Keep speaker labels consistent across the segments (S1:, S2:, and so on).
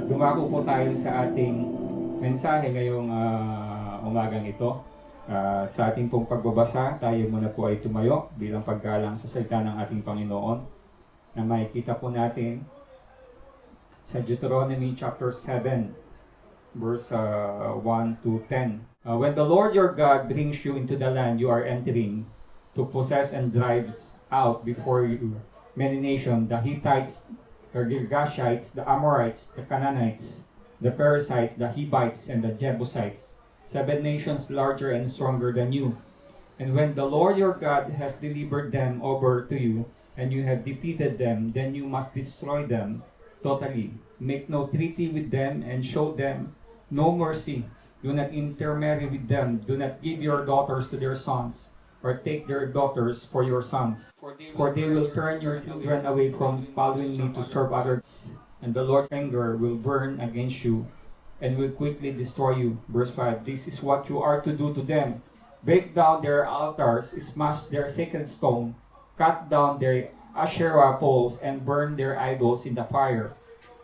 S1: Dumako po tayo sa ating mensahe ngayong umagang ito. Sa ating pong pagbabasa, tayo muna po ay tumayo bilang paggalang sa salita ng ating Panginoon na makikita po natin sa Deuteronomy chapter 7, verse 1 to 10. When the Lord your God brings you into the land you are entering to possess and drives out before you many nations, the Hittites, the Girgashites, the Amorites, the Canaanites, the Perizzites, the Hivites, and the Jebusites, 7 nations larger and stronger than you. And when the Lord your God has delivered them over to you, and you have defeated them, then you must destroy them totally. Make no treaty with them, and show them no mercy. Do not intermarry with them. Do not give your daughters to their sons, or take their daughters for your sons. For they will turn your children away from following me to serve others, and the Lord's anger will burn against you, and will quickly destroy you. Verse 5, this is what you are to do to them. Break down their altars, smash their sacred stone, cut down their Asherah poles, and burn their idols in the fire.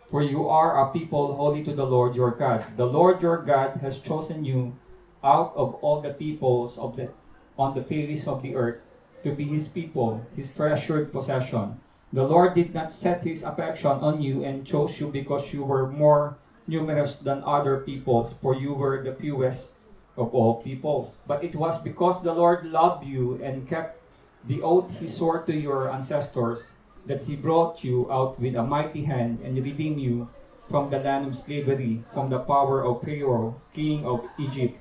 S1: For you are a people holy to the Lord your God. The Lord your God has chosen you out of all the peoples on the face of the earth to be his people, his treasured possession. The Lord did not set his affection on you and chose you because you were more numerous than other peoples, for you were the fewest of all peoples. But it was because the Lord loved you and kept the oath he swore to your ancestors that he brought you out with a mighty hand and redeemed you from the land of slavery, from the power of Pharaoh, king of Egypt.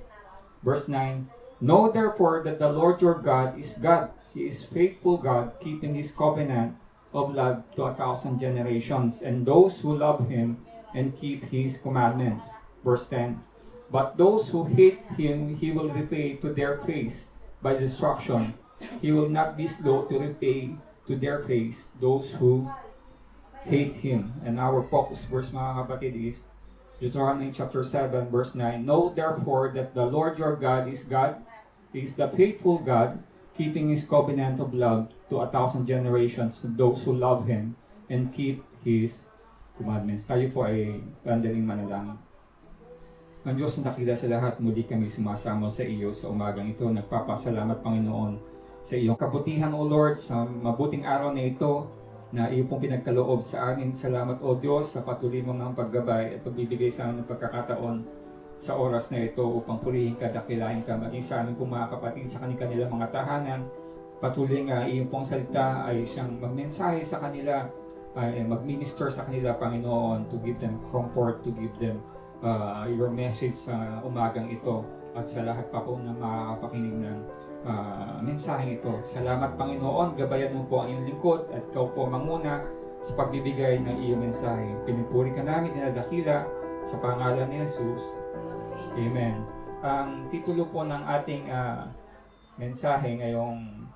S1: Verse 9, know therefore that the Lord your God is God. He is faithful God, keeping his covenant of love to 1,000 generations, and those who love him and keep his commandments. Verse 10, but those who hate him he will repay to their face by destruction. He will not be slow to repay to their face those who hate him. And our focus verse, mga kapatid, is Deuteronomy chapter 7, verse 9. Know therefore that the Lord your God is God. He is the faithful God, keeping his covenant of love to 1,000 generations to those who love him and keep his commandments. Tayo po ay pandaling manalangin. Ang Diyos na dakila sa lahat, muli kami sumasamo sa iyo sa umagang ito. Nagpapasalamat, Panginoon, sa iyong kabutihan, O Lord, sa mabuting araw na ito na iyo pong pinagkaloob sa amin. Salamat, O Diyos, sa patuloy mong paggabay at pagbibigay sa amin ng pagkakataon sa oras na ito upang purihin ka, dakilain ka, maging sa amin pong mga kapatid sa kanilang mga tahanan. Patuloy nga iyong pong salita ay siyang magmensahe sa kanila, ay magminister sa kanila, Panginoon, to give them comfort, to give them your message sa umagang ito at sa lahat pa po na makakapakinig ng mensaheng ito. Salamat, Panginoon, gabayan mo po ang iyong lingkod at ikaw po manguna sa pagbibigay ng iyong mensahe. Pinupuri ka namin, dinadakila sa pangalan ni Jesus. Amen. Ang titulo po ng ating mensahe ngayong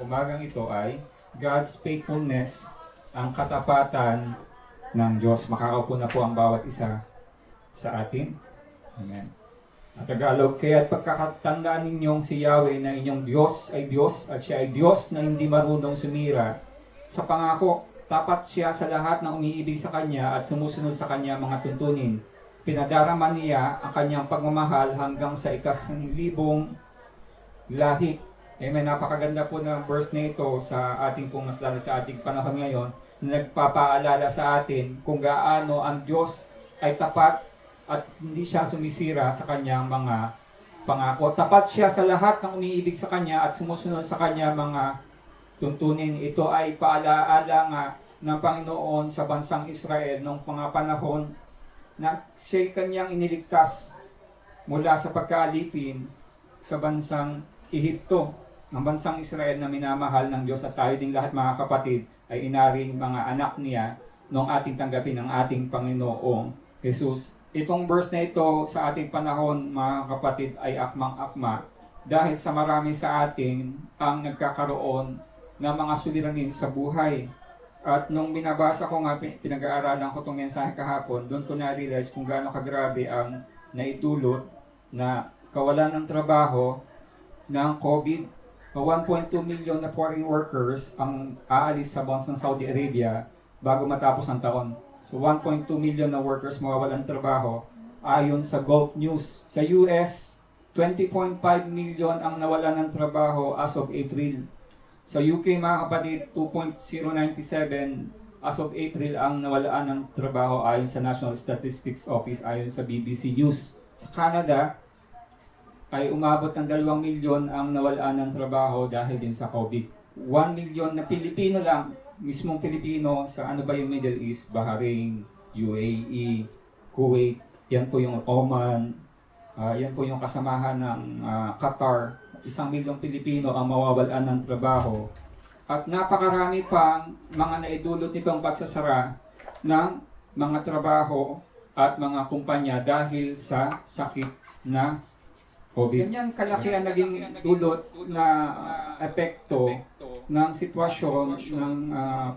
S1: umagang ito ay God's Faithfulness, ang katapatan ng Diyos. Makakaupo na po ang bawat isa sa atin. Amen. Sa Tagalog, kaya't pagkakatandaan ninyong si Yahweh na inyong Diyos ay Diyos at siya ay Diyos na hindi marunong sumira sa pangako. Tapat siya sa lahat ng umiibig sa Kanya at sumusunod sa Kanya mga tuntunin. Pinadarama niya ang Kanyang pagmamahal hanggang sa 1,000,000 lahi. Amen. Napakaganda po ng verse na ito sa ating pong mas lalo sa ating panahon ngayon na nagpapaalala sa atin kung gaano ang Diyos ay tapat at hindi siya sumisira sa Kanyang mga pangako. Tapat siya sa lahat ng umiibig sa Kanya at sumusunod sa Kanya mga tuntunin. Ito ay paalaala nga ng Panginoon sa bansang Israel noong mga panahon na siya'y Kanyang iniligtas mula sa pagkaalipin sa bansang Ehipto. Ang bansang Israel na minamahal ng Diyos at tayo ding lahat, mga kapatid, ay inaring mga anak niya noong ating tanggapin ng ating Panginoong Jesus. Itong verse na ito sa ating panahon, mga kapatid, ay akmang-akma dahil sa marami sa atin ang nagkakaroon ng mga suliranin sa buhay. At nung binabasa ko nga, pinag-aaralan ko itong mensahe kahapon, doon ko na-realize kung gaano kagrabe ang naidulot na kawalan ng trabaho ng COVID. 1.2 million na foreign workers ang aalis sa bansang Saudi Arabia bago matapos ang taon. So 1.2 million na workers mawawalan trabaho ayon sa Gulf News. Sa US, 20.5 million ang nawalan ng trabaho as of April. Sa UK mga kapatid, 2.097 as of April ang nawalaan ng trabaho ayon sa National Statistics Office ayon sa BBC News. Sa Canada ay umabot ng 2 milyon ang nawalaan ng trabaho dahil din sa COVID. 1 milyon na Pilipino lang, mismong Pilipino sa ano ba yung Middle East, Bahrain, UAE, Kuwait, yan po yung Oman, yan po yung kasamahan ng Qatar. 1 milyong Pilipino ang mawawalan ng trabaho. At napakarami pang mga naidulot nitong pagsasara ng mga trabaho at mga kumpanya dahil sa sakit na COVID. Ganyan kalaki ang naging dulot na epekto ng sitwasyon ng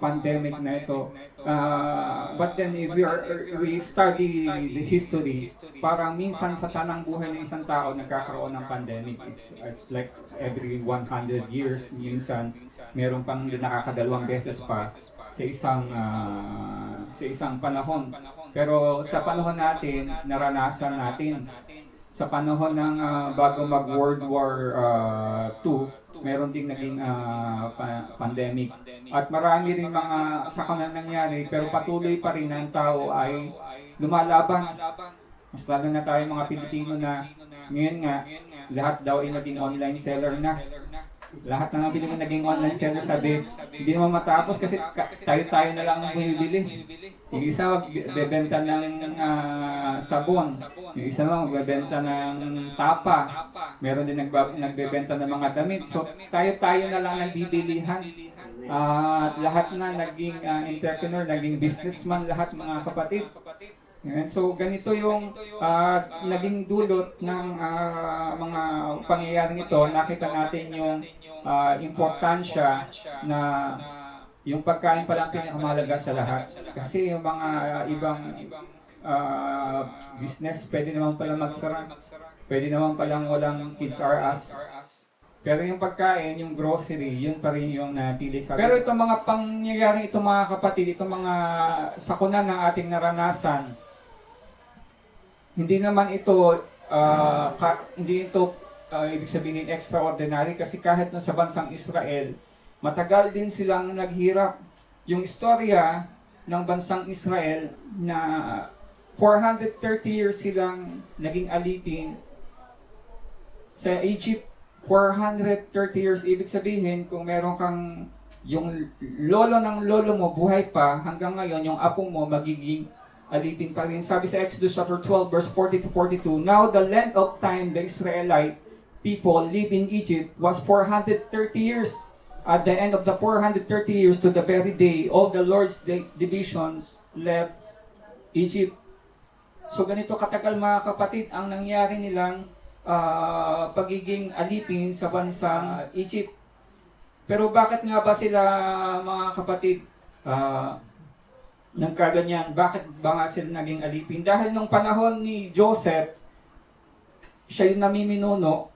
S1: pandemic na ito. But then if we study the history, parang minsan sa tanang buhay ng isang tao nagkakaroon ng pandemic. It's like every 100 years, minsan meron pang nakakadalawang beses pa sa isang panahon. Pero sa panahon natin, naranasan natin sa panahon ng bago mag-World War II, meron ding naging pandemic. At marami rin mga sakuna nangyari, pero patuloy pa rin ang tao ay lumalaban. Mas lalo na tayo mga Pilipino na ngayon nga, lahat daw ay naging online seller na. Lahat na ng Pilipino naging online seller, sabi, hindi naman matapos kasi tayo-tayo na lang ang bumibili. Yung isa magbebenta ng sabon, yung isa lang magbebenta ng tapa, meron din nagbebenta ng mga damit. So tayo-tayo na lang nagbibilihan. Lahat na naging entrepreneur, naging businessman, lahat mga kapatid. So ganito yung naging dulot ng mga pangyayaring ito. Nakita natin yung importansya na yung pagkain pa lang pinakamahalaga sa lahat. Kasi yung mga ibang business, pwede naman pala magsara. Pwede naman palang walang kids are us. Pero yung pagkain, yung grocery, yun pa rin yung natili sa. Pero itong mga pangyayaring ito mga kapatid, itong mga sakuna ng ating naranasan, hindi naman ito, ibig sabihin extraordinary kasi kahit na sa bansang Israel, matagal din silang naghirap. Yung istorya ng bansang Israel na 430 years silang naging alipin sa Egypt. 430 years, ibig sabihin kung meron kang yung lolo ng lolo mo buhay pa, hanggang ngayon yung apo mo magiging alipin pa rin. Sabi sa Exodus chapter 12 verse 40 to 42, "Now the length of time the Israelite people live in Egypt was 430 years. At the end of the 430 years to the very day, all the Lord's divisions left Egypt." So ganito katagal mga kapatid ang nangyari nilang pagiging alipin sa bansang Egypt. Pero bakit nga ba sila mga kapatid nagkaganyan? Bakit ba nga sila naging alipin? Dahil nung panahon ni Joseph, siya yung namiminuno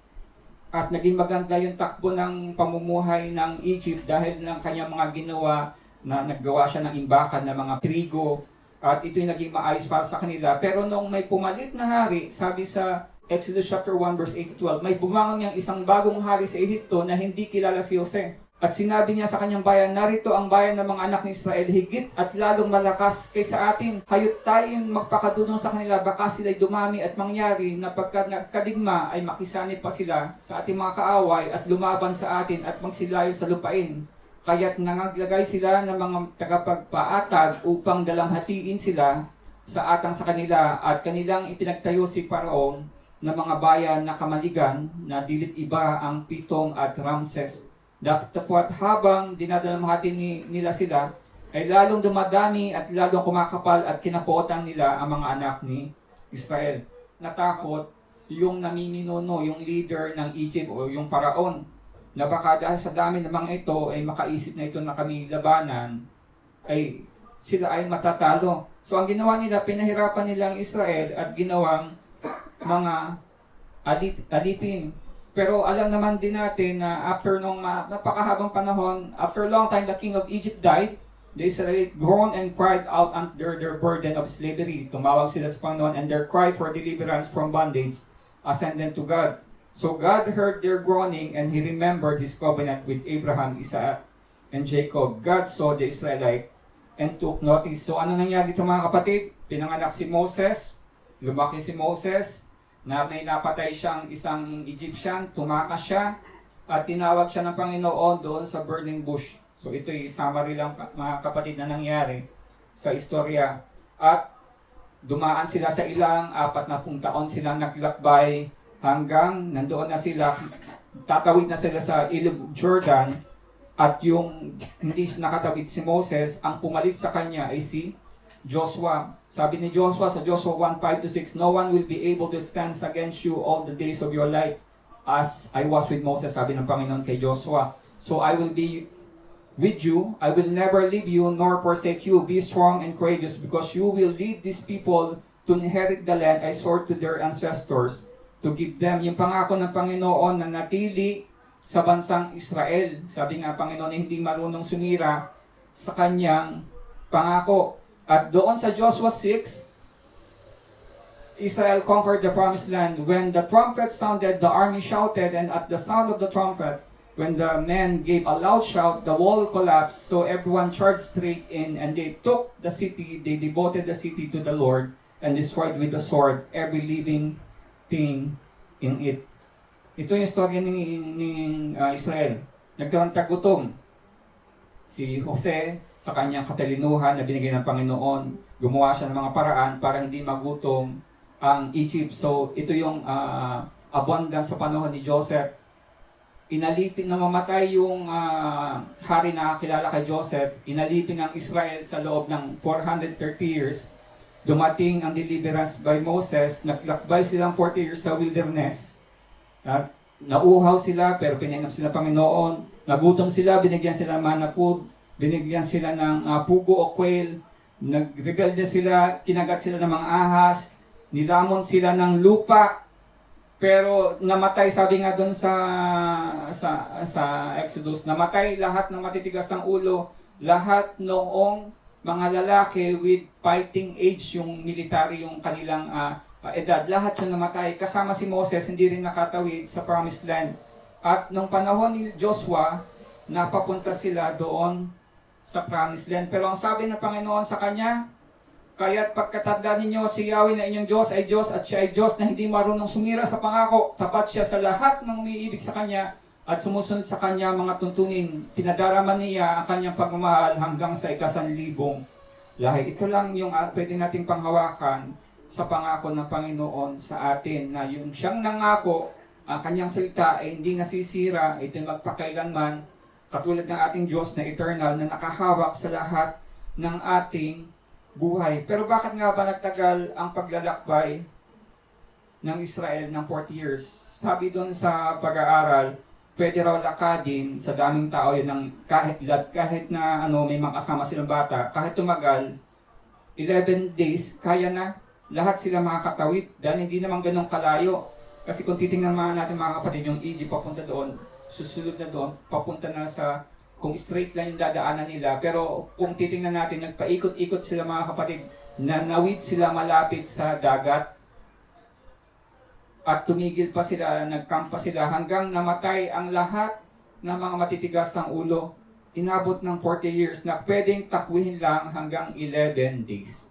S1: at naging maganda yung takbo ng pamumuhay ng Egypt dahil ng kanyang mga ginawa na naggawa siya ng imbakan ng mga trigo at ito'y naging maayos para sa kanila. Pero nung may pumalit na hari, sabi sa Exodus chapter 1 verse 8 to 12, may bumangon niyang isang bagong hari sa Ehipto na hindi kilala si Jose. At sinabi niya sa kanyang bayan, "Narito ang bayan ng mga anak ni Israel, higit at lalong malakas kaysa atin. Hayot tayong magpakadunong sa kanila, baka sila'y dumami at mangyari na pagka nagkadigma ay makisanib pa sila sa ating mga kaaway at lumaban sa atin at magsilayo sa lupain. Kaya't nangaglagay sila ng mga tagapagpaatag upang dalamhatiin sila sa atang sa kanila at kanilang ipinagtayo si Paraon na mga bayan na kamaligan na dilit iba ang Pitong at Ramses. Datapwat habang dinadalamhati nila sila, ay lalong dumadami at lalong kumakapal at kinapotan nila ang mga anak ni Israel." Natakot yung namiminuno, yung leader ng Egypt o yung Paraon, na baka dahil sa dami ng mga ito ay makaisip na ito na kami labanan, ay sila ay matatalo. So ang ginawa nila, pinahirapan nila ang Israel at ginawang mga alipin. Pero alam naman din natin na after nung napakahabang panahon, after a long time, the king of Egypt died. the Israelites groaned and cried out under their burden of slavery. Tumawag sila sa Panginoon, and their cry for deliverance from bondage ascended to God. So God heard their groaning, and He remembered His covenant with Abraham, Isaac, and Jacob. God saw the Israelite and took notice. So ano nangyari dito mga kapatid? Pinanganak si Moses, lumaki si Moses, na may napatay siyang isang Egyptian, tumakas siya, at tinawag siya ng Panginoon doon sa burning bush. So ito'y summary lang mga kapatid na nangyari sa istorya. At dumaan sila sa ilang 40 taon silang naglakbay hanggang nandoon na sila, tatawid na sila sa Ilog Jordan, at yung hindi nakatawid si Moses, ang pumalit sa kanya ay si Joshua. Sabi ni Joshua sa Joshua 1:5-6, "No one will be able to stand against you all the days of your life as I was with Moses," sabi ng Panginoon kay Joshua. "So I will be with you, I will never leave you nor forsake you. Be strong and courageous, because you will lead these people to inherit the land I swore to their ancestors to give them." Yung pangako ng Panginoon na natili sa bansang Israel. Sabi nga Panginoon na hindi marunong sumira sa kanyang pangako. At doon sa Joshua 6, Israel conquered the promised land. When the trumpet sounded, the army shouted, and at the sound of the trumpet, when the men gave a loud shout, the wall collapsed, so everyone charged straight in, and they took the city, they devoted the city to the Lord, and destroyed with the sword every living thing in it. Ito yung istorya ni Israel. Nagkaroon tagutom. Si Jose, sa kanyang katalinuhan na binigay ng Panginoon, gumawa siya ng mga paraan para hindi magutom ang Egypt. So ito yung abundance sa panahon ni Joseph. Inalipin na mamatay yung hari na kilala kay Joseph. Inalipin ang Israel sa loob ng 430 years. Dumating ang deliverance by Moses. Naglakbay silang 40 years sa wilderness. At nauhaw sila pero pinainom sila Panginoon. Nagutom sila, binigyan sila ng manna food. Binigyan sila ng pugo o quail. Nagrebelde sila, kinagat sila ng mga ahas. Nilamon sila ng lupa. Pero namatay, sabi nga doon sa Exodus, namatay lahat ng matitigas ng ulo, lahat noong mga lalaki with fighting age, yung military, yung kanilang edad, lahat yung namatay. Kasama si Moses, hindi rin nakatawid sa Promised Land. At nung panahon ni Joshua, napapunta sila doon sa Promised Land. Pero ang sabi ng Panginoon sa kanya, "Kaya't pagkatandaan ninyo, si Yahweh na inyong Diyos ay Diyos, at siya ay Diyos na hindi marunong sumira sa pangako. Tapat siya sa lahat ng umiibig sa Kanya at sumusunod sa Kanya mga tuntunin. Pinadarama niya ang Kanyang pagmamahal hanggang sa 1,000 lahi." Ito lang yung pwede nating panghawakan sa pangako ng Panginoon sa atin, na yung siyang nangako, ang Kanyang salita ay hindi nasisira, ito magpakailanman, katulad ng ating Diyos na eternal na nakahawak sa lahat ng ating buhay. Pero bakit nga ba nagtagal ang paglalakbay ng Israel ng 40 years? Sabi doon sa pag-aaral, pwede raw lakadin sa daming tao yun ng kahit na may mga kasama silang bata, kahit tumagal, 11 days, kaya na lahat sila makakatawid dahil hindi naman ganun kalayo. Kasi kung titingnan natin mga kapatid, yung Egypt papunta doon, susunod na doon, papunta na sa, kung straight lang yung dadaanan nila. Pero kung titingnan natin, nagpaikot-ikot sila mga kapatid, nanawid sila malapit sa dagat. At tumigil pa sila, nagkampa sila hanggang namatay ang lahat ng mga matitigas ng ulo. Inabot ng 40 years na pwedeng takwihin lang hanggang 11 days.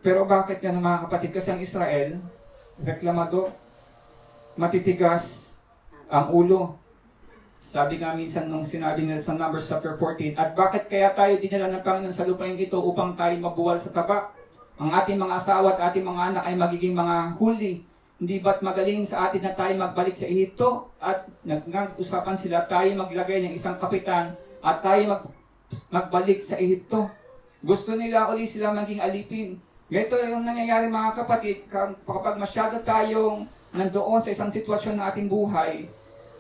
S1: Pero bakit yan mga kapatid? Kasi ang Israel, reklamado, matitigas ang ulo. Sabi nga minsan nung sinabi nila sa Numbers chapter 14, "At bakit kaya tayo dinala ng Panginoon sa lupain ito upang tayo mabuwal sa taba? Ang ating mga asawa at ating mga anak ay magiging mga huli. Hindi ba't magaling sa atin na tayo magbalik sa Ehipto?" At nag-usapan sila, tayo maglagay ng isang kapitan at tayo magbalik sa Ehipto. Gusto nila uli sila maging alipin. Ganito yung nangyayari mga kapatid, kapag masyado tayong nandoon sa isang sitwasyon ng ating buhay,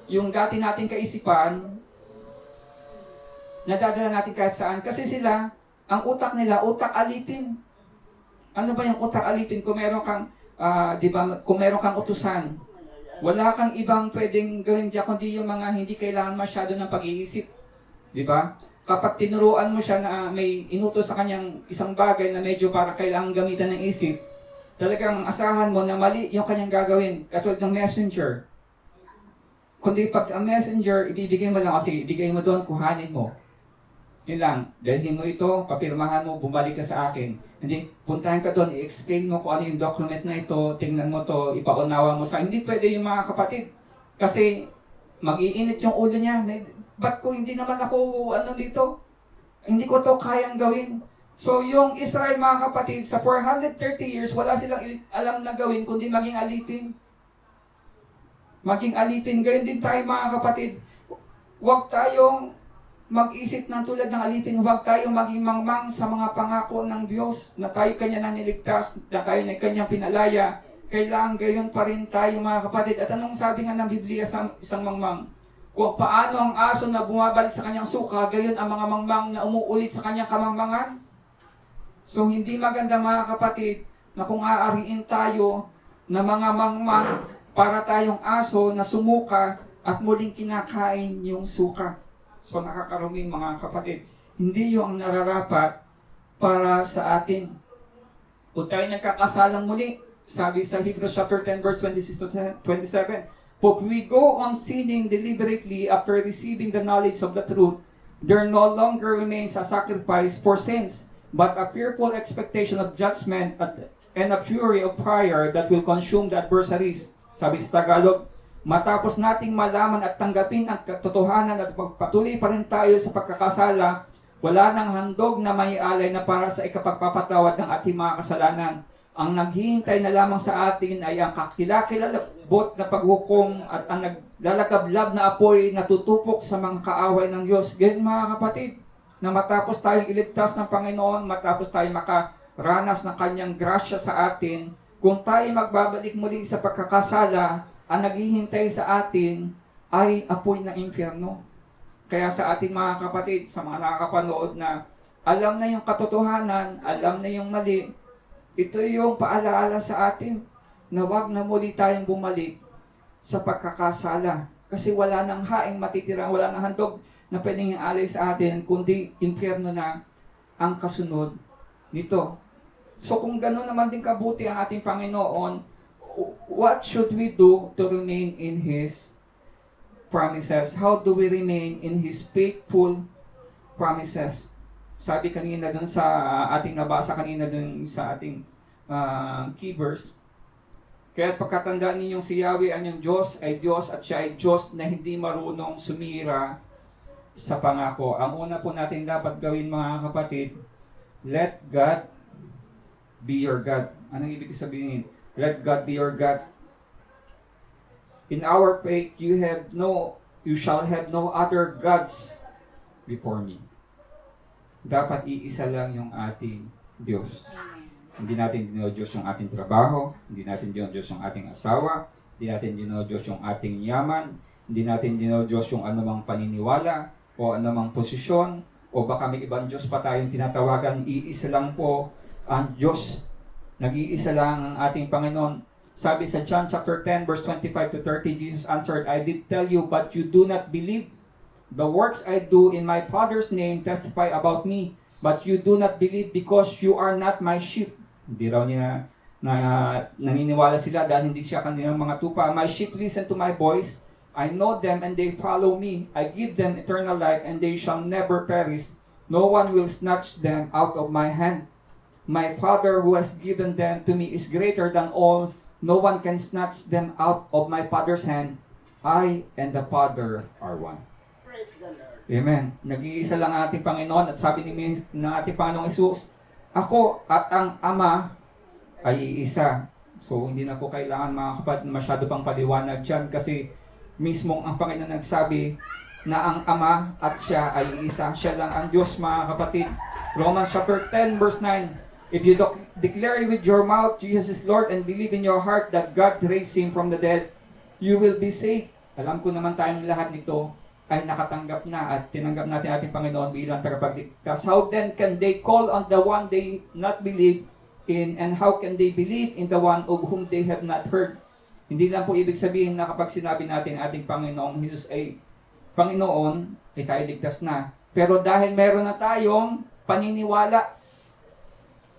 S1: yung dati nating kaisipan, nadadala natin kahit saan. Kasi sila, ang utak nila, utak alipin. Ano ba yung utak alipin? Kung meron kang, kung meron kang utusan, wala kang ibang pwedeng gawin dyan, kundi yung mga hindi kailangan masyado ng pag-iisip. Di ba?
S2: kapag tinuruan mo siya na may inutos sa kanyang isang bagay na medyo para kailangan gamitan ng isip, talagang asahan mo na mali yung kanyang gagawin. Katulad ng messenger. Kundi pag ang messenger, ibibigay mo lang kasi ibigay mo doon, kuhanin mo. Yun lang, dalhin mo ito, papirmahan mo, bumalik ka sa akin. Hindi, puntahan ka doon, i-explain mo kung ano yung document na ito, tingnan mo to, ipaunawa mo sa hindi pwede yung mga kapatid. Kasi mag-iinit yung ulo niya. Ba't ko hindi naman ako dito? Hindi ko to kayang gawin. So yung Israel mga kapatid, sa 430 years, wala silang alam na gawin kundi maging alipin. Maging alipin. Gayon din tayo mga kapatid. Huwag tayong mag-isip ng tulad ng alipin. Huwag tayong maging mangmang sa mga pangako ng Diyos na tayo kanya naniligtas, na tayo na kanyang pinalaya. Kailangan gayon pa rin tayo mga kapatid. At anong sabi nga ng Biblia sa isang mangmang? Kung paano ang aso na bumabalik sa kanyang suka, gayon ang mga mangmang na umuulit sa kanyang kamangmangan. So hindi maganda mga kapatid na kung aariin tayo na mga mangmang para tayong aso na sumuka at muling kinakain yung suka. So nakakaruming mga kapatid. Hindi yung nararapat para sa atin. Kung tayo nagkakasalang muli, sabi sa Hebrews chapter 10 verse 26 to 27, "But we go on sinning deliberately after receiving the knowledge of the truth, there no longer remains a sacrifice for sins, but a fearful expectation of judgment and a fury of fire that will consume the adversaries." Sabi sa Tagalog, matapos nating malaman at tanggapin ang katotohanan at pagpatuloy pa rin tayo sa pagkakasala, wala nang handog na may alay na para sa ikapagpapatawad ng ating mga kasalanan. Ang naghihintay na lamang sa atin ay ang kakilakilabot na paghukom at ang naglalagablab na apoy na tutupok sa mga kaaway ng Diyos. Ganyan mga kapatid, na matapos tayong iligtas ng Panginoon, matapos tayong makaranas ng kanyang grasya sa atin, kung tayo magbabalik muli sa pagkakasala, ang naghihintay sa atin ay apoy ng impyerno. Kaya sa ating mga kapatid, sa mga nakakapanood na alam na yung katotohanan, alam na yung mali, ito yung paalaala sa atin na wag na muli tayong bumalik sa pagkakasala. Kasi wala nang haing matitira, wala nang handog na pwedeng ialay sa atin, kundi impyerno na ang kasunod nito. So kung gano'n naman din kabuti ang ating Panginoon, what should we do to remain in His promises? How do we remain in His faithful promises? Sabi kanina dun sa ating nabasa kanina dun sa ating key verse, kaya pagkatandaan ninyong si Yahweh ang yung Diyos ay Diyos at siya ay Diyos na hindi marunong sumira sa pangako. Ang una po natin dapat gawin mga kapatid, let God be your God. Anong ibig sabihin? Let God be your God. In our faith, you shall have no other gods before me. Dapat iisa lang yung ating Diyos. Hindi natin dinodiyos yung ating trabaho, hindi natin dinodiyos yung ating asawa, hindi natin dinodiyos yung ating yaman, hindi natin dinodiyos yung anumang paniniwala o anumang posisyon, o baka may ibang Diyos pa tayong tinatawagan. Iisa lang po ang Diyos. Nag-iisa lang ang ating Panginoon. Sabi sa John chapter 10 verse 25 to 30, Jesus answered, "I did tell you, but you do not believe. The works I do in my Father's name testify about me, but you do not believe because you are not my sheep." Hindi raw niya naniniwala sila dahil hindi siya kanilang mga tupa. "My sheep listen to my voice. I know them and they follow me. I give them eternal life and they shall never perish. No one will snatch them out of my hand. My Father who has given them to me is greater than all. No one can snatch them out of my Father's hand. I and the Father are one." Amen. Nag-iisa lang ang ating Panginoon at sabi ng ating Panginoong Hesus, "Ako at ang Ama ay iisa." So hindi na po kailangan mga kapatid masyado pang paliwanag dyan kasi mismong ang Panginoon nagsabi na ang Ama at siya ay iisa. Siya lang ang Diyos mga kapatid. Romans chapter 10 verse 9, "If you declare with your mouth Jesus is Lord and believe in your heart that God raised Him from the dead, you will be saved." Alam ko naman tayong lahat nito ay nakatanggap na at tinanggap natin ating Panginoon bilang tagapagligtas. How then can they call on the one they not believe in, and how can they believe in the one of whom they have not heard? Hindi lang po ibig sabihin na kapag sinabi natin ating Panginoong Jesus ay Panginoon, ay tayo ligtas na. Pero dahil meron na tayong paniniwala,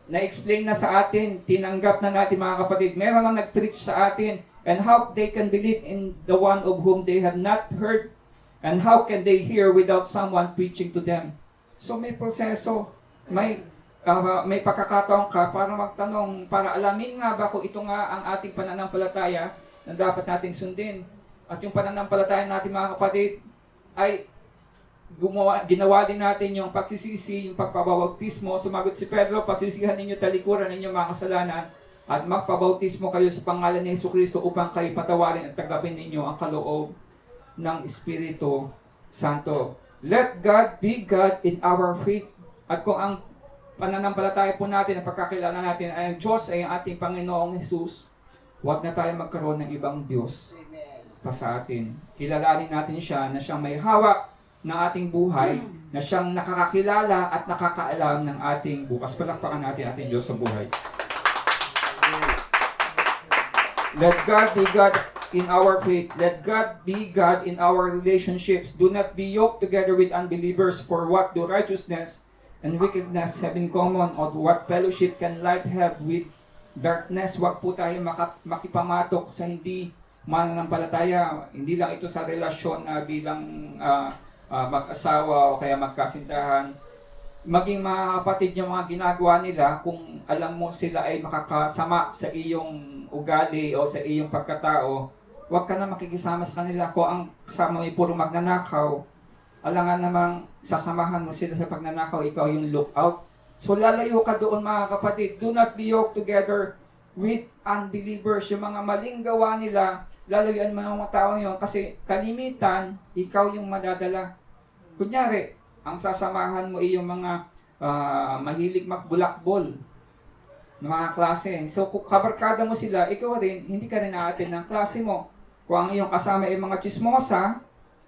S2: na-explain na sa atin, tinanggap na natin mga kapatid, meron na nag-preach sa atin, and how they can believe in the one of whom they have not heard, and how can they hear without someone preaching to them? So may proseso, may pagkakataon ka para magtanong, para alamin nga ba kung ito nga ang ating pananampalataya na dapat natin sundin. At yung pananampalataya natin mga kapatid ay ginawa din natin yung pagsisisi, yung pagpabautismo. Sumagot si Pedro, pagsisihan ninyo talikuran ninyo mga kasalanan at magpabautismo kayo sa pangalan ni Jesucristo upang kayo patawarin at tagapin ninyo ang kaloob ng Espiritu Santo. Let God be God in our faith. At kung ang pananampalataya po natin, ang pagkakilala natin ay ang Diyos ay ang ating Panginoong Jesus, huwag na tayo magkaroon ng ibang Diyos pa sa atin. Kilalanin natin siya na siyang may hawak ng ating buhay, na siyang nakakakilala at nakakaalam ng ating bukas. Palakpakan natin ating Diyos sa buhay. Let God be God in our faith. Let God be God in our relationships. Do not be yoked together with unbelievers, for what do righteousness and wickedness have in common, or what fellowship can light have with darkness? Huwag po tayo makipamatok sa hindi mananampalataya. Hindi lang ito sa relasyon na bilang mag-asawa o kaya magkasintahan. Maging mga kapatid, yung mga ginagawa nila, kung alam mo sila ay makakasama sa iyong ugali o sa iyong pagkatao, huwag ka na makikisama sa kanila. Kung ang kasama mo ay puro magnanakaw, alangan namang sasamahan mo sila sa pagnanakaw, ikaw yung lookout. So lalayo ka doon mga kapatid. Do not be yoked together with unbelievers. Yung mga maling gawa nila, lalayuan mo ng mga tao yun kasi kalimitan, ikaw yung madadala. Kunyari, ang sasamahan mo ay yung mga mahilig magbulakbol ng mga klase. So kung kabarkada mo sila, ikaw rin, hindi ka rin aatin ng klase mo. Kung ang iyong kasama ay mga chismosa,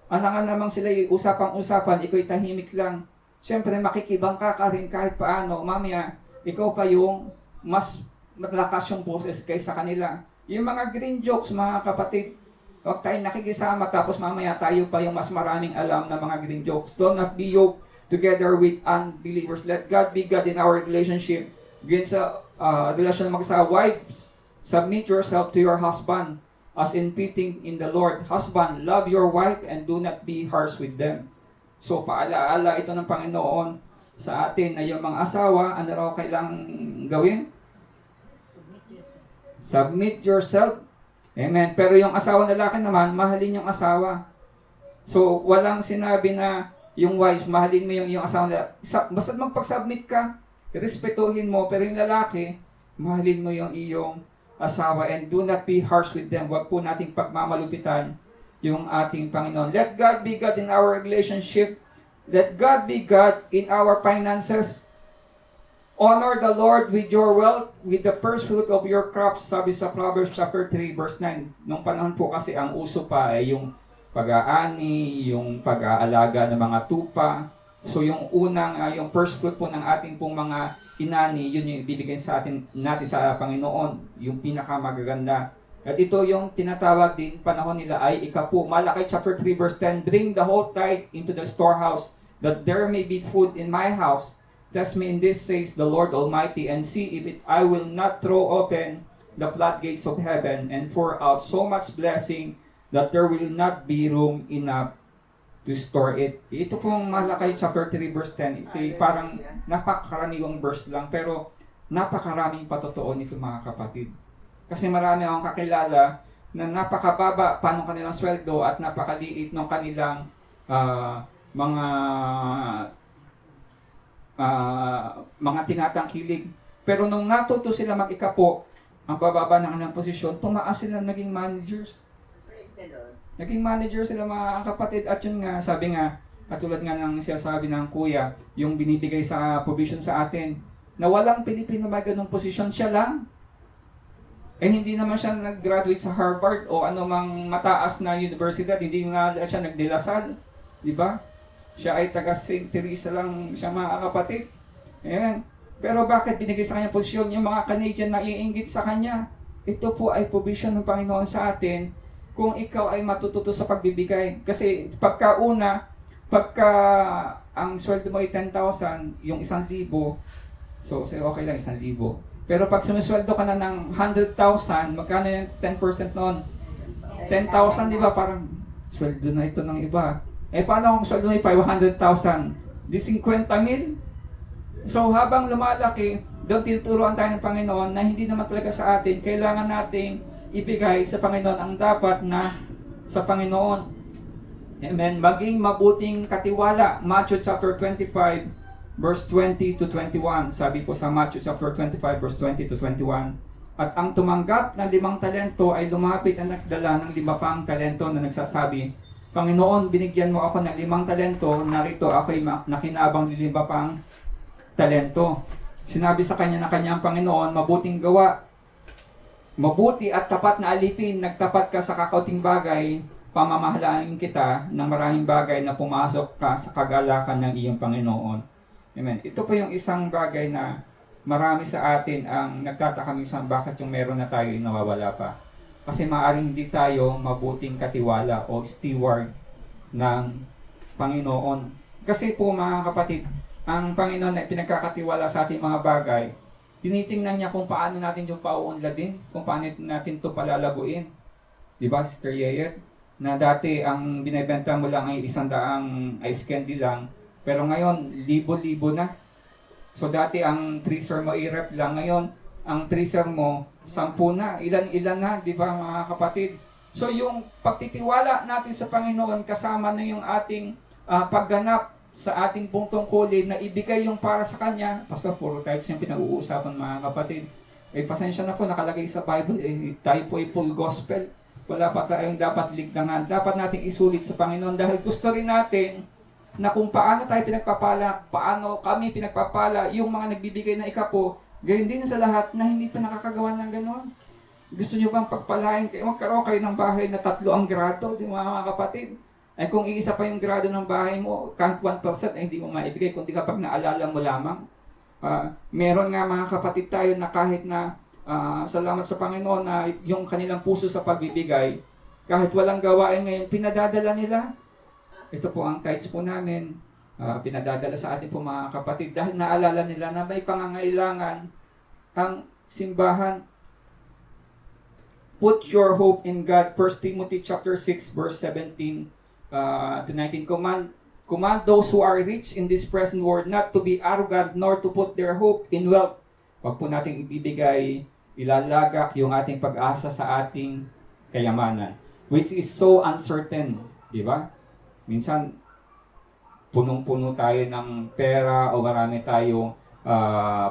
S2: alangan namang sila usapang-usapan, ikaw ay tahimik lang. Siyempre, makikibangka ka rin kahit paano. Mamaya, ikaw pa yung mas malakas yung boses kaysa kanila. Yung mga green jokes, mga kapatid, huwag tayong nakikisama tapos mamaya tayo pa yung mas maraming alam na mga green jokes. Do not be yoked together with unbelievers. Let God be God in our relationship. Again sa relasyon ng mag-asawa, wives, submit yourself to your husband as in fitting in the Lord. Husband, love your wife and do not be harsh with them. So paalaala ito ng Panginoon sa atin na yung mga asawa, ano raw kailangang gawin? Submit yourself. Amen. Pero yung asawa lalaki naman, mahalin yung asawa. So, walang sinabi na yung wife, mahalin mo yung asawa lalaki. Basta magpag-submit ka, respetuhin mo. Pero yung lalaki, mahalin mo yung iyong asawa. And do not be harsh with them. Huwag po nating pagmamalupitan yung ating Panginoon. Let God be God in our relationship. Let God be God in our finances. Honor the Lord with your wealth, with the first fruit of your crops, sabi sa Proverbs chapter 3, verse 9. Nung panahon po kasi ang uso pa ay yung pag-aani, yung pag-aalaga ng mga tupa. So yung yung first fruit po ng ating pong mga inani, yun yung ibibigay sa natin sa Panginoon, yung pinakamagaganda. At ito yung tinatawag din panahon nila ay ikapu. Malakay chapter 3, verse 10, bring the whole tithe into the storehouse, that there may be food in my house. Test me in this, says the Lord Almighty, and see if I will not throw open the floodgates of heaven and pour out so much blessing that there will not be room enough to store it. Ito pong Malakay chapter 3 verse 10. Ito parang napakaraniwang verse lang, pero napakaraming patotoo nito mga kapatid. Kasi marami akong kakilala na napakababa pa ng kanilang sweldo at napakaliit ng kanilang mga tinatangkilig. Pero nung natuto sila mag-ikapo, ang bababa ng kanilang posisyon, tumaas sila naging managers. Naging manager sila mga kapatid. At yun nga, sabi nga, at tulad nga ng sinasabi ng kuya, yung binibigay sa provision sa atin, na walang Pilipino may ganung posisyon, siya lang. Eh hindi naman siya nag-graduate sa Harvard o anumang mataas na universidad, hindi nga siya nagdilasal. Di ba? Siya ay taga St. Teresa lang siya mga kapatid. Ayan. Pero bakit binigay sa kanya posisyon? Yung mga Canadian na iinggit sa kanya. Ito po ay provision ng Panginoon sa atin kung ikaw ay matututo sa pagbibigay. Kasi pagka ang sweldo mo ay 10,000, yung 1,000, so okay lang 1,000. Pero pag sumisweldo ka na ng 100,000, magkano yung 10% noon? 10,000, di ba? Parang sweldo na ito ng iba. Paano kung sweldo na 500,000? Di 50,000? So habang lumalaki, doon tinuturuan tayo ng Panginoon na hindi naman talaga sa atin, kailangan nating ibigay sa Panginoon ang dapat na sa Panginoon. Amen. Maging mabuting katiwala. Matthew chapter 25, verse 20 to 21. Sabi po sa Matthew chapter 25, verse 20 to 21. At ang tumanggap ng 5 talento ay lumapit at nagdala ng 5 pang talento na nagsasabi, Panginoon, binigyan mo ako ng 5 talento, narito ako'y nakinabang ng 5 pang talento. Sinabi sa kanya na kanyang Panginoon, mabuting gawa, mabuti at tapat na alipin, nagtapat ka sa kakauting bagay, pamamahalaan kita ng maraming bagay na pumasok ka sa kagalakan ng iyong Panginoon. Amen. Ito po yung isang bagay na marami sa atin ang nagtataka minsan bakit yung meron na tayo nawawala pa. Kasi maaaring hindi tayo mabuting katiwala o steward ng Panginoon. Kasi po mga kapatid, ang Panginoon na pinagkakatiwala sa ating mga bagay, tinitingnan niya kung paano natin yung pauunladin, kung paano natin ito palalaguin. Diba, Sister Yeyet? Na dati ang binibenta mo lang ay 100 ice candy lang, pero ngayon, libo-libo na. So dati ang freezer mo i-rep lang, ngayon ang freezer mo 10 na, ilan-ilan na, di ba mga kapatid? So yung pagtitiwala natin sa Panginoon kasama na yung ating pagganap sa ating pong tungkulin na ibigay yung para sa Kanya. Pastor, puro tayo yung pinag-uusapan mga kapatid. Pasensya na po, nakalagay sa Bible, tayo po ay full gospel. Wala pa tayong dapat ligdangan. Dapat nating isulit sa Panginoon dahil gusto rin natin na kung paano tayo pinagpapala, paano kami pinagpapala, yung mga nagbibigay na ikapo, gayon din sa lahat na hindi pa nakakagawa ng gano'n. Gusto nyo bang pagpalain kayo? Magkaroon kayo ng bahay na 3 ang grado, di mga kapatid? Kung iisa pa yung grado ng bahay mo, kahit 1% ay hindi mo maibigay, kundi kapag naalala mo lamang. Meron nga mga kapatid tayo na kahit na salamat sa Panginoon na yung kanilang puso sa pagbibigay, kahit walang gawain ngayon, pinadadala nila. Ito po ang tithes po namin, pinadadala sa ating po mga kapatid dahil naalala nila na may pangangailangan ang simbahan. Put your hope in God. 1 Timothy chapter 6 verse 17 to 19. Command those who are rich in this present world not to be arrogant nor to put their hope in wealth. Huwag po nating ibibigay, ilalagak yung ating pag-asa sa ating kayamanan, which is so uncertain, di ba? Minsan, punong-puno tayo ng pera o marami tayong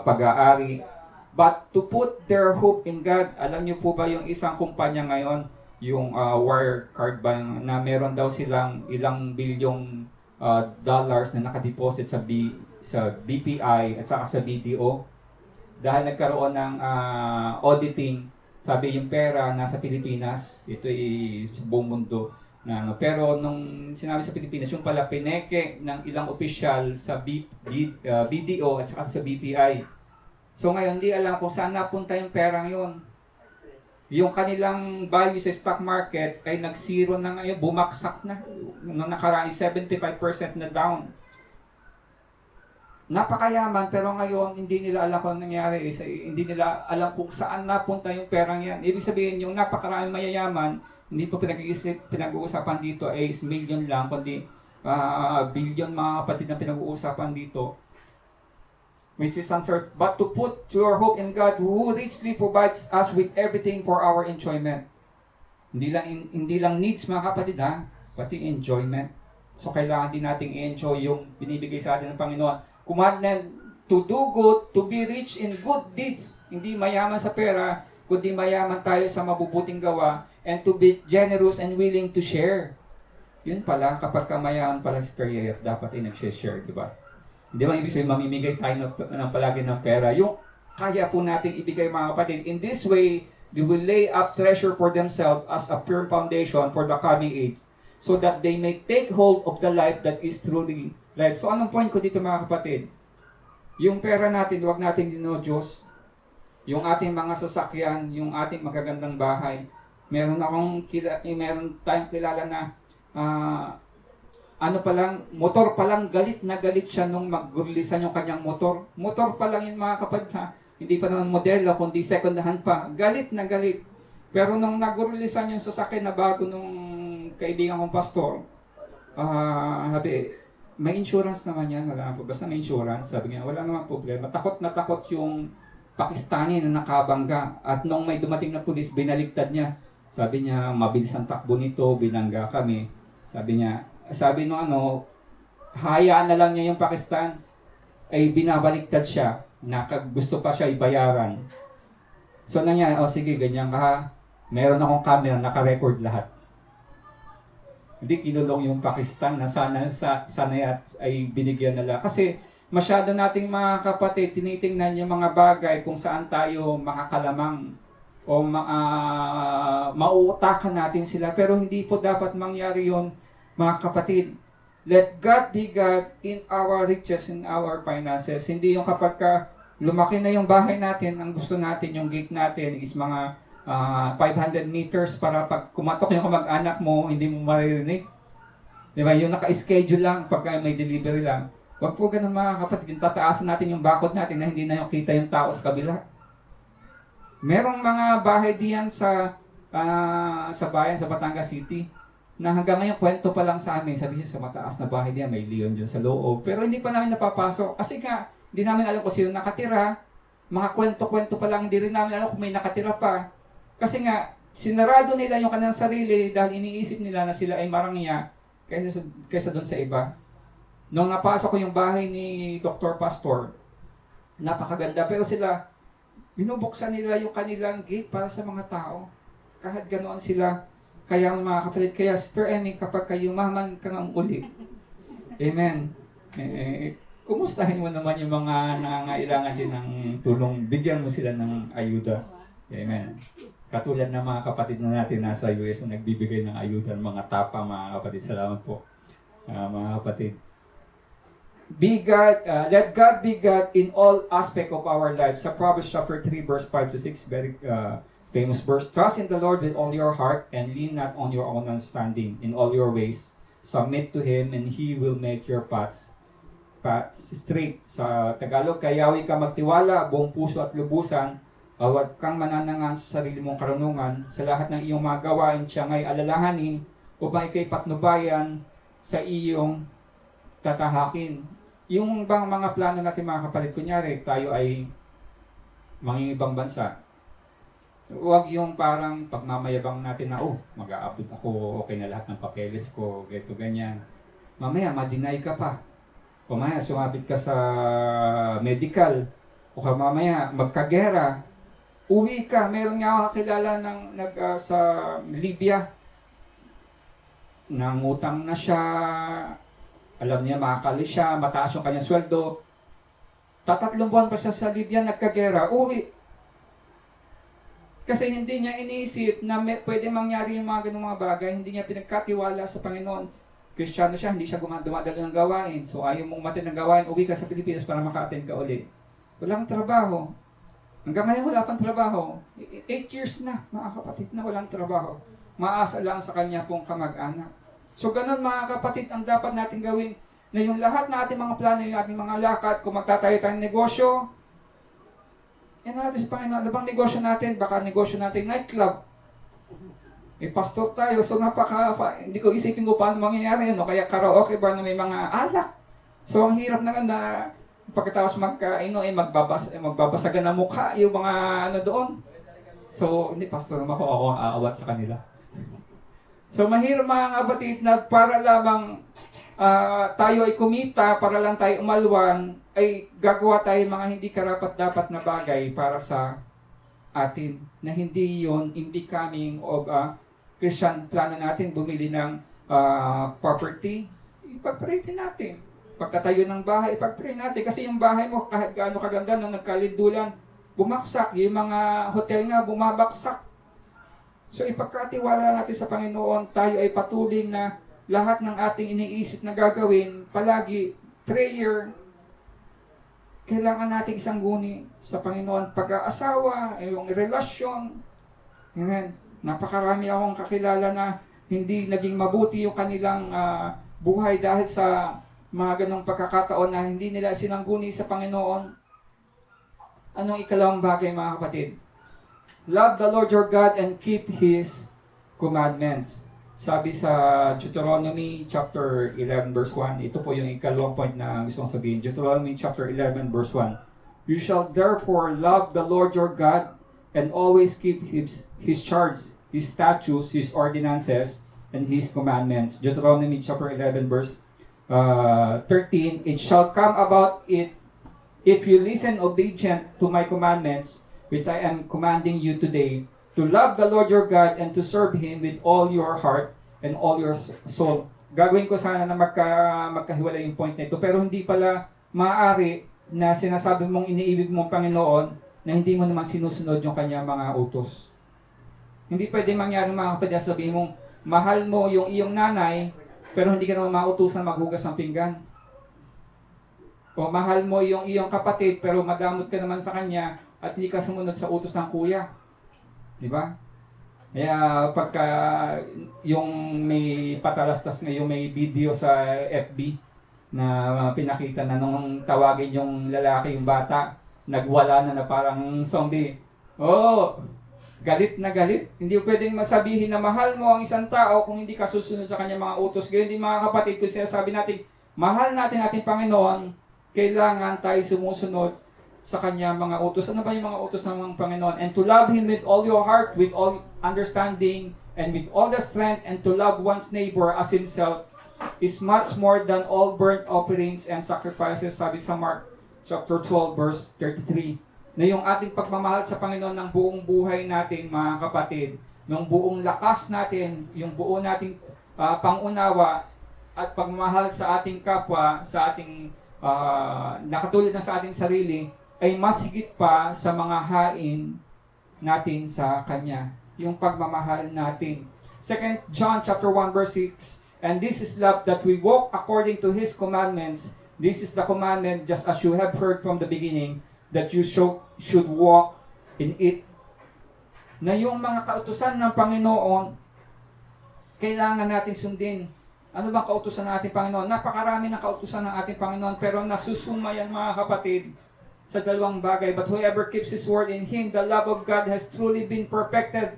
S2: pag-aari. But to put their hope in God, alam niyo po ba yung isang kumpanya ngayon, yung Wirecard ba, na meron daw silang ilang bilyong dollars na nakadeposit sa BPI at saka sa BDO. Dahil nagkaroon ng auditing, sabi yung pera nasa Pilipinas, ito ay buong mundo. Pero nung sinabi sa Pilipinas, yung pala pineke ng ilang opisyal sa BDO at saka sa BPI. So ngayon, di alam kung saan napunta yung perang yun. Yung kanilang value sa stock market ay nag-zero na ngayon, bumaksak na. Nung nakaraan, 75% na down. Napakayaman, pero ngayon, hindi nila alam kung nangyari. Hindi nila alam kung saan napunta yung perang yan. Ibig sabihin, yung napakaraming mayayaman, hindi po pinag-uusapan dito ay million lang, kundi billion mga kapatid na pinag-uusapan dito. Which is uncertain. But to put your hope in God who richly provides us with everything for our enjoyment. Hindi lang needs mga kapatid pati enjoyment. So kailangan din nating i-enjoy yung binibigay sa atin ng Panginoon. Commandment to do good, to be rich in good deeds. Hindi mayaman sa pera, kundi mayaman tayo sa mabubuting gawa, and to be generous and willing to share. Yun pala, kapag kamayaman pala si Sister Yeyet, dapat nag-share, di ba? Hindi ba ibig sabihin mamimigay tayo ng palagi ng pera? Yung kaya po natin ibigay mga kapatid. In this way, they will lay up treasure for themselves as a firm foundation for the coming age, so that they may take hold of the life that is truly life. So anong point ko dito mga kapatid? Yung pera natin, huwag natin dino-Diyos. Yung ating mga sasakyan, yung ating magagandang bahay. Meron tayong kilala na ano pa lang, motor pa lang, galit na galit siya nung maggurlisan yung kanyang motor. Motor pa lang yun mga kapatid ha. Hindi pa naman modelo, kundi second hand pa. Galit na galit. Pero nung nagurlisan yung sasakyan na bago nung kaibigan kong pastor, sabi, may insurance naman yan, wala naman po. Basta may insurance, sabi niya, wala naman problema. Takot na takot yung Pakistani na nakabangga. At nung may dumating na pulis, binaligtad niya. Sabi niya, mabilis ang takbo nito, binangga kami. Sabi no hayaan na lang niya yung Pakistan. Ay binabaligtad siya, na gusto pa siya ibayaran. So nangyari, sige, ganyan ka ha. Meron akong camera, naka-record lahat. Hindi kinulong yung Pakistan na sana ay binigyan nila. Kasi masyado nating mga kapatid, tinitingnan yung mga bagay kung saan tayo makakalamang o mauutakan natin sila. Pero hindi po dapat mangyari yon mga kapatid. Let God be God in our riches, in our finances. Hindi yung kapag lumaki na yung bahay natin, ang gusto natin, yung gate natin is mga 500 meters para pag kumatok yung kamag-anak mo, hindi mo maririnig. Diba? Yung naka-schedule lang pag may delivery lang. Huwag po ganun mga kapatid, tataasan natin yung bakod natin na hindi na yung kita yung tao sa kabila. Merong mga bahay diyan sa bayan, sa Batangas City, na hanggang ngayon kwento pa lang sa amin. Sabi niya, sa mataas na bahay diyan, may leon dyan sa loob. Pero hindi pa namin napapasok. Kasi nga, hindi namin alam kung sino nakatira. Mga kwento-kwento pa lang, hindi rin namin alam kung may nakatira pa. Kasi nga, sinarado nila yung kanilang sarili dahil iniisip nila na sila ay marangya kaysa doon sa iba. Nung napasok ko yung bahay ni Dr. Pastor, napakaganda. Pero sila, binubuksan nila yung kanilang gate para sa mga tao. Kahit ganoon sila. Kaya mga kapatid, kaya Sister Emmy, kapag kayo maman ka ng uli, amen, kumustahin mo naman yung mga nangangailangan din ng tulong, bigyan mo sila ng ayuda. Amen. Katulad ng mga kapatid na natin nasa US na nagbibigay ng ayuda ng mga tapa, mga kapatid. Salamat po, mga kapatid. Let God be God in all aspect of our lives. Sa Proverbs chapter 3, verse 5 to 6, very famous verse. Trust in the Lord with all your heart and lean not on your own understanding. In all your ways, submit to Him and He will make your paths straight. Sa Tagalog, kayawi ka magtiwala, buong puso at lubusan. Huwag kang mananangan sa sarili mong karunungan. Sa lahat ng iyong mga gawain, siya ngay alalahanin upang ikay patnubayan sa iyong tatahakin. Yung bang mga plano natin mga kapatid, kunyari, tayo ay mangingibang bansa. Huwag yung parang pagmamayabang natin na, mag-a-upload ako, okay na lahat ng papeles ko, ganito, ganyan. Mamaya, ma-deny ka pa. O mamaya, sumabit ka sa medical. O mamaya, magkagera. Uwi ka. Meron nga ako kakilala sa Libya. Nangutang na siya. Alam niya, makakali siya. Mataas yung kanyang sweldo. 3 buwan pa siya sa Libya, nagkagera. Uwi. Kasi hindi niya iniisip na pwede mangyari yung mga ganung mga bagay. Hindi niya pinagkatiwala sa Panginoon. Kristiyano siya, hindi siya dumadala ng gawain. So ayaw mong matin ng gawain, uwi ka sa Pilipinas para maka-attend ka ulit. Walang trabaho. Hanggang ngayon wala pang trabaho. 8 years na, mga kapatid, na walang trabaho. Maasa lang sa kanya pong kamag-anak. So ganun mga kapatid, ang dapat natin gawin na yung lahat na ating mga plano, yung ating mga lakad, kung magtatayo tayong negosyo, yan natin sa Panginoon. Ano bang negosyo natin? Baka negosyo natin nightclub. Pastor tayo. So hindi ko isipin ko paano mangyayari yun. O kaya karaoke bar na may mga alak. So ang hirap naman na pagkatapos magbabasagan ng mukha yung mga doon. So hindi, pastor naman ako ang aawat sa kanila. So mahirap mga kapatid na para lamang tayo ay kumita, para lang tayo umalwan, ay gagawa tayo mga hindi karapat-dapat na bagay para sa atin. Na hindi yon in becoming of Christian. Plano natin bumili ng property, ipag-pray natin. Pagtatayo ng bahay, ipag-pray natin. Kasi yung bahay mo, kahit gaano kaganda, nung nagkalindulan, bumaksak. Yung mga hotel nga, bumabaksak. So ipagkatiwala natin sa Panginoon, tayo ay patuloy na lahat ng ating iniisip na gagawin, palagi, prayer, kailangan nating isang guni sa Panginoon. Pag-aasawa, yung relasyon, amen. Napakarami akong kakilala na hindi naging mabuti yung kanilang buhay dahil sa mga ganong pagkakataon na hindi nila sinangguni sa Panginoon. Anong ikalawang bagay, mga kapatid? Love the Lord your God and keep His commandments. Sabi sa Deuteronomy chapter 11 verse 1, ito po yung ikalawang point na gusto kong sabihin. Deuteronomy chapter 11 verse 1. You shall therefore love the Lord your God and always keep His charge, His statutes, His ordinances, and His commandments. Deuteronomy chapter 11 verse 13. It shall come about it if you listen obedient to my commandments, which I am commanding you today, to love the Lord your God and to serve Him with all your heart and all your soul. Gagawin ko sana na magkahiwalay yung point na ito, pero hindi pala maaari na sinasabi mong iniibig mong Panginoon na hindi mo naman sinusunod yung kanyang mga utos. Hindi pwede mangyari, mga kapatid, sabihin mong mahal mo yung iyong nanay, pero hindi ka naman mautusan maghugas ng pinggan. O mahal mo yung iyong kapatid, pero madamot ka naman sa kanya at hindi ka sumunod sa utos ng kuya. Di ba? Kaya pagka yung may patalastas ngayon, may video sa FB na pinakita na nung tawagin yung lalaki, yung bata, nagwala na parang zombie. Oh, galit na galit. Hindi pwedeng masabihin na mahal mo ang isang tao kung hindi ka susunod sa kanyang mga utos. Ganyan din, mga kapatid, kung sinasabi natin, mahal natin ating Panginoon, kailangan tayo sumusunod sa kanya mga utos. Ano ba yung mga utos ng Panginoon? And to love Him with all your heart, with all understanding, and with all the strength, and to love one's neighbor as himself is much more than all burnt offerings and sacrifices. Sabi sa Mark chapter 12 verse 33. Na yung ating pagmamahal sa Panginoon ng buong buhay natin, mga kapatid, ng buong lakas natin, yung buo nating pangunawa at pagmamahal sa ating kapwa, sa ating nakatulad na sa ating sarili, ay mas higit pa sa mga hain natin sa Kanya. Yung pagmamahal natin. 2 John chapter 1 verse 6, and this is love, that we walk according to His commandments. This is the commandment, just as you have heard from the beginning, that you should walk in it. Na yung mga kautusan ng Panginoon, kailangan natin sundin. Ano bang kautusan ng ating Panginoon? Napakarami ng kautusan ng ating Panginoon, pero nasusuma yan, mga kapatid, sa dalawang bagay. But whoever keeps His word, in Him the love of God has truly been perfected.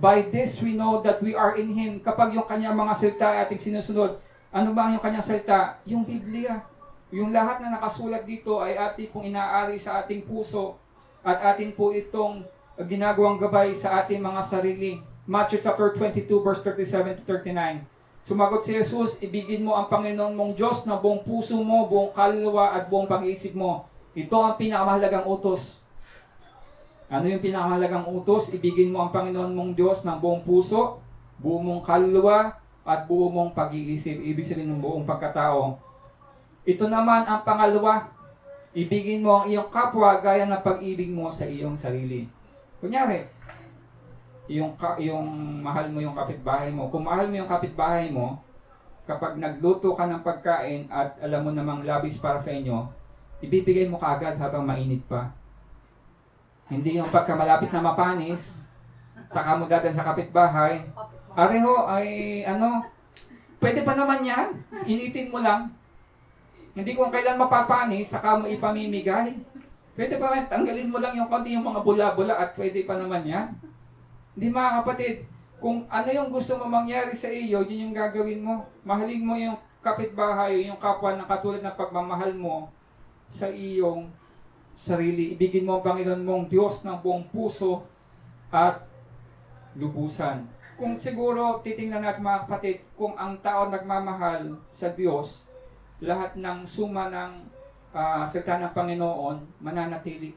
S2: By this we know that we are in Him. Kapag yung kanyang mga salita ay ating sinusunod, ano ba yung kanyang salita? Yung Biblia. Yung lahat na nakasulat dito ay ating pong inaari sa ating puso at ating po itong ginagawang gabay sa ating mga sarili. Matthew chapter 22 verse 37 to 39. Sumagot si Jesus, ibigin mo ang Panginoon mong Diyos na buong puso mo, buong kaluluwa at buong pag-iisip mo. Ito ang pinakamahalagang utos. Ano yung pinakamahalagang utos? Ibigin mo ang Panginoon mong Diyos ng buong puso, buong mong kaluluwa, at buong mong pag-iisip. Ibig sabihin ng buong pagkatao. Ito naman ang pangalawa. Ibigin mo ang iyong kapwa gaya ng pag-ibig mo sa iyong sarili. Kunyari, yung mahal mo yung kapitbahay mo. Kung mahal mo yung kapitbahay mo, kapag nagluto ka ng pagkain at alam mo namang labis para sa inyo, ibibigay mo kaagad habang mainit pa. Hindi yung pagka malapit na mapanis, saka mo dadan sa kapitbahay, areho ay pwede pa naman yan, initin mo lang. Hindi kung kailan mapapanis, saka mo ipamimigay. Pwede pa man, tanggalin mo lang yung konti yung mga bula-bula at pwede pa naman yan. Hindi, mga kapatid, kung ano yung gusto mo mangyari sa iyo, yun yung gagawin mo. Mahalin mo yung kapitbahay, yung kapwa na katulad ng pagmamahal mo sa iyong sarili. Ibigin mo ang Panginoon mong Diyos ng buong puso at lubusan. Kung siguro titingnan natin, mga kapatid, kung ang tao nagmamahal sa Diyos, lahat ng suma ng salita ng Panginoon mananatili.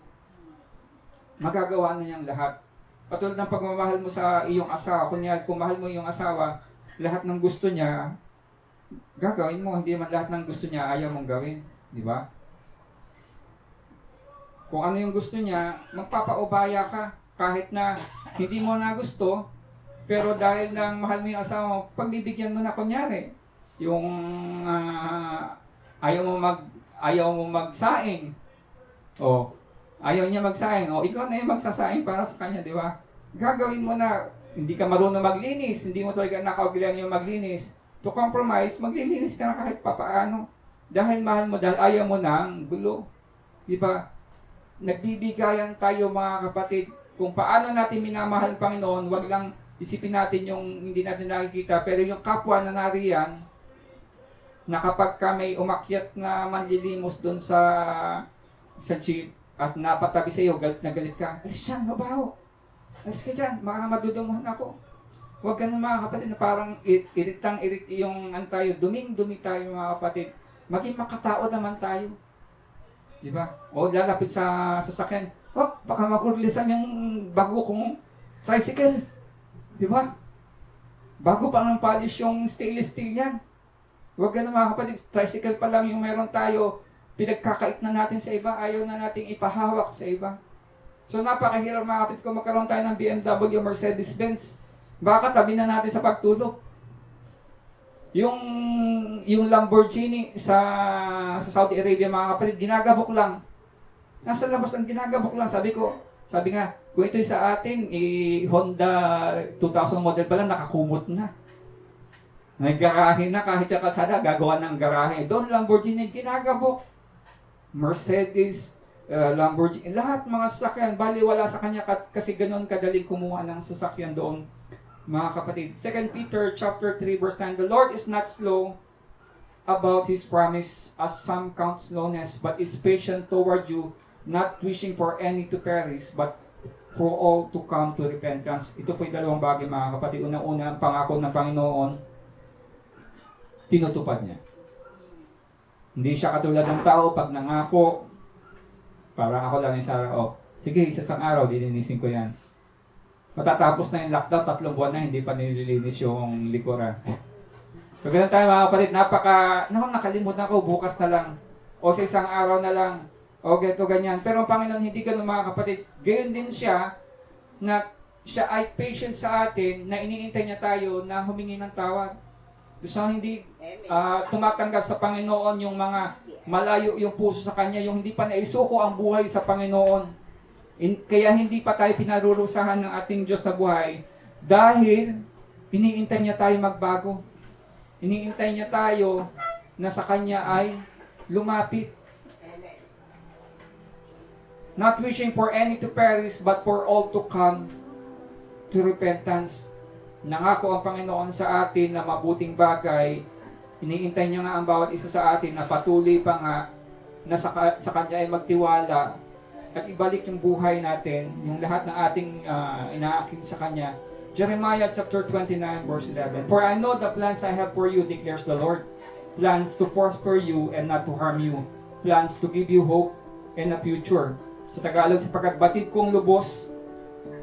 S2: Magagawa na niyang lahat. Patulad ng pagmamahal mo sa iyong asawa, kunyari kung mahal mo iyong asawa, lahat ng gusto niya gagawin mo, hindi man lahat ng gusto niya ayaw mong gawin, di ba? Kung ano yung gusto niya, magpapaubaya ka kahit na hindi mo na gusto, pero dahil nang mahal mo yung asawa mo, pagbibigyan mo na, kunyari yung ayaw mo magsaing, o ayaw niya magsaing, o ikaw na yung magsasaing para sa kanya, di ba? Gagawin mo na. Hindi ka marunong maglinis, hindi mo talaga nakaugilan yung maglinis, to compromise, maglilinis ka na kahit papaano. Dahil mahal mo, dahil ayaw mo ng gulo. Di ba? Nagbibigayan tayo mga kapatid. Kung paano natin minamahal ang Panginoon, wag lang isipin natin yung hindi natin nakikita, pero yung kapwa na nariyan, na kapag ka may umakyat na manlilimos doon sa jeep at napatabi sa iyo, galit na galit ka, alis dyan, mabaho. Alis ka dyan, madudumuhan ako. Huwag ka na mga kapatid na parang iritang-irit yung tayo, duming-dumi tayo mga kapatid. Maging makatao naman tayo. Di ba? O lalapit sa sasakyan, baka makurlisan yung bago kong tricycle. Di ba? Bago pa ng polish yung stainless steel yan. Huwag ganun mga kapatid, tricycle pa lang yung meron tayo, pinagkakait na natin sa iba, ayaw na nating ipahawak sa iba. So napakahirap mga kapatid kung magkaroon tayo ng BMW, Mercedes-Benz. Baka tabi na natin sa pagtulog. Yung Lamborghini sa Saudi Arabia mga kapatid, ginagabok lang. Nasa labas ang ginagabok lang. Sabi nga, kung ito'y sa atin, Honda 2000 model pa lang, nakakumot na. Naggarahe na, kahit sa kalsada, gagawa ng garahe. Doon, Lamborghini, ginagabok. Mercedes, Lamborghini, lahat mga sasakyan, baliwala sa kanya kasi ganun kadaling kumuha ng sasakyan doon. Mga kapatid, 2 Peter chapter 3 verse 9, the Lord is not slow about His promise, as some count slowness, but is patient toward you, not wishing for any to perish, but for all to come to repentance. Ito po'y dalawang bagay mga kapatid. Unang-una, ang pangako ng Panginoon, tinutupad niya. Hindi siya katulad ng tao, pag nangako, parang ako lang sige, isang araw, dilinisin ko yan. Matatapos na yung lockdown, 3 buwan na, hindi pa nililinis yung likuran. So, ganun tayo mga kapatid, nakalimutan ko, bukas na lang, o sa isang araw na lang, o ganito, ganyan. Pero ang Panginoon, hindi ganun mga kapatid. Gayon din siya, na siya ay patient sa atin, na iniintay niya tayo na humingi ng tawad. So, hindi tumatanggap sa Panginoon yung mga malayo yung puso sa Kanya, yung hindi pa naisuko ang buhay sa Panginoon. Kaya hindi pa tayo pinarurusahan ng ating Diyos sa buhay dahil iniintay niya tayo magbago. Iniintay niya tayo na sa Kanya ay lumapit. Not wishing for any to perish, but for all to come to repentance. Nangako ang Panginoon sa atin na mabuting bagay. Iniintay niya nga ang bawat isa sa atin na patuloy pa nga na sa Kanya ay magtiwala at ibalik yung buhay natin, yung lahat ng ating inaakit sa Kanya. Jeremiah chapter 29 verse 11. For I know the plans I have for you, declares the Lord. Plans to prosper you and not to harm you. Plans to give you hope and a future. Sa Tagalog, sapagkat batid kong lubos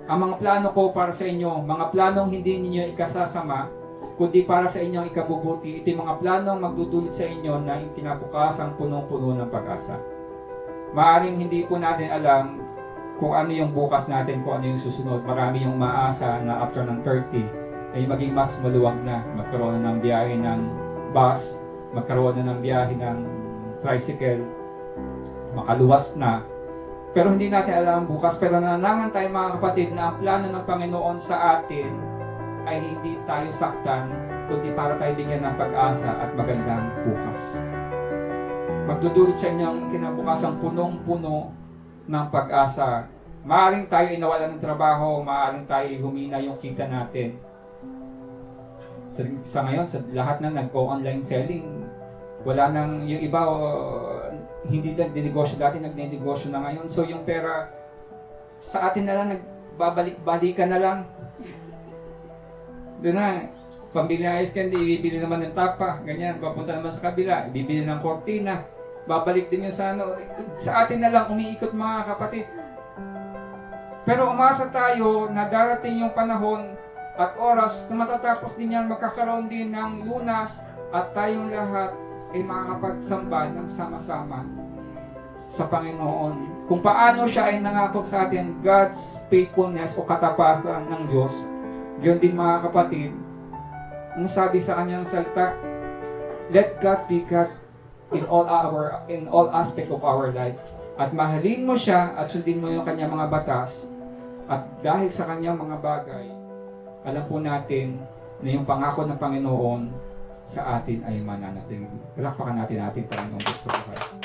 S2: ang mga plano ko para sa inyo, mga planong hindi ninyo ikasasama, kundi para sa inyong ikabubuti. Ito yung mga planong magdudulot sa inyo na kinabukasang punong-puno ng pag-asa. Maaring hindi po natin alam kung ano yung bukas natin, kung ano yung susunod. Marami yung maasa na after ng 30 ay maging mas maluwag na. Magkaroon na ng biyahe ng bus, magkaroon na ng biyahe ng tricycle, makaluwas na. Pero hindi natin alam bukas. Pero nananangan tayo mga kapatid na ang plano ng Panginoon sa atin ay hindi tayo saktan, kundi para tayo bigyan ng pag-asa at magandang bukas. Magdudulot sa inyong kinabukasang punong-puno ng pag-asa. Maaring tayo inawalan ng trabaho, maaring tayo humina yung kita natin. Sa ngayon, sa lahat na nag-online selling, wala nang yung iba, hindi na dinegosyo dati, nagne-negosyo na ngayon. So yung pera sa atin na lang, nagbabalik-balikan na lang. Doon na, pambili ng ice candy, ibibili naman ng tapa, ganyan, papunta naman sa kabila, ibibili ng kortina, babalik din yun sa ano. Sa atin na lang umiikot mga kapatid. Pero umasa tayo na darating yung panahon at oras na matatapos din yan, magkakaroon din ng lunas at tayong lahat ay makakapagsamba ng sama-sama sa Panginoon. Kung paano siya ay nangako sa atin, God's faithfulness o katapatan ng Diyos, yun din mga kapatid, ang sabi sa kanyang salita, let God be God in all aspect of our life. At mahalin mo siya at sundin mo yung kanyang mga batas. At dahil sa kanyang mga bagay, alam po natin na yung pangako ng Panginoon
S1: sa atin ay mananating. Palakpakan natin ating Panginoong Kristo buhay.